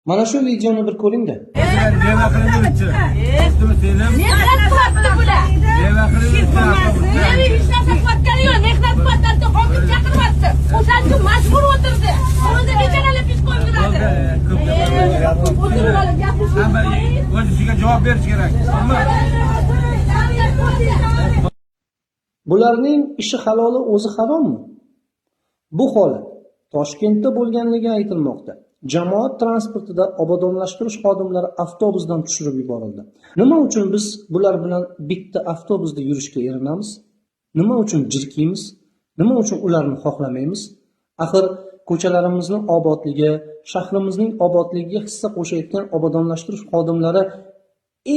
Mana shu videoni bir ko'ring-da. Javob berish kerak. Bularning ishi haloli o'zi harommi? Bu holat Toshkentda bo'lganligi aytilmoqda. Jamoat transportida obodonlashtirish xodimlari avtobusdan tushirib yuborildi. Nima uchun biz bular bilan bitta avtobusda yurishga erinamiz? Nima uchun jirkiymiz? Nima uchun ularni xohlamaymiz? Axir ko'chalarimizning obodligi, shahrimizning obodligiga hissa qo'shayotgan obodonlashtirish xodimlari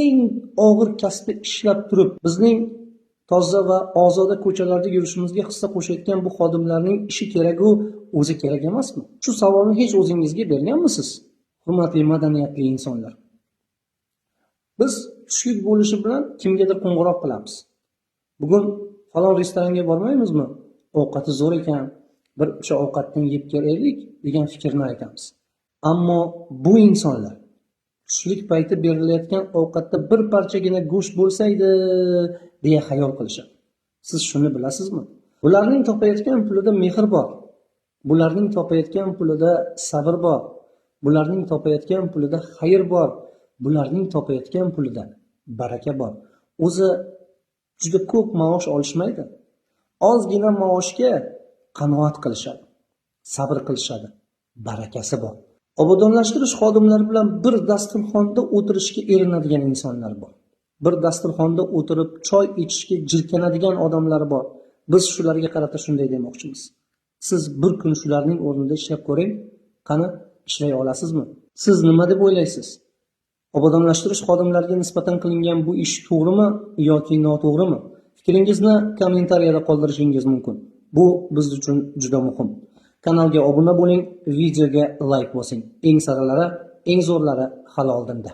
eng og'ir kasbni ishlab turib, bizning toza va ozoda ko'chalarda yurishimizga hissa qo'shayotgan bu xodimlarning ishi kerak-u, o'zi kerak emasmi? Shu savolni hech o'zingizga berganmisiz? Hurmatli madaniyatli insonlar. Biz tushlik bo'lishi bilan kimgadir qo'ng'iroq qilamiz. Bugun falon restoranga bormaymizmi? Ovqati zo'r ekan, bir o'sha ovqatdan yeb kelaylik degan fikrni aytamiz. Ammo bu insonlar tushlik payti berilayotgan ovqatda bir parchagina go'sht bo'lsaydi deya xayol qilishadi. Siz shuni bilasizmi? Bularning topayotgan pulida mehr bor. Bularning topayotgan pulida sabr bor. Bularning topayotgan pulida xayr bor. Bularning topayotgan pulida baraka bor. O'zi juda ko'p maosh olishmaydi. Ozgina maoshga qanoat qilishadi. Sabr qilishadi. Barakasi bor. Obodonlashtirish xodimlari bilan bir dasturxonda o'tirishga erinadigan insonlar bor. Bir dasturxonda o'tirib choy ichishga jirkanadigan odamlar bor. Biz shularga qarata shunday demoqchimiz. Siz bir kun shularning o'rnida ishlab ko'ring, qani ishlay olasizmi? Siz nima deb o'ylaysiz? Obodonlashtirish xodimlariga nisbatan qilingan bu ish to'g'rimi yoki noto'g'rimi? Fikringizni kommentariyada qoldirishingiz mumkin. Bu biz uchun juda muhim. Kanalga obuna bo'ling, videoga like bosing. Eng saralari, eng zo'rlari hali oldinda.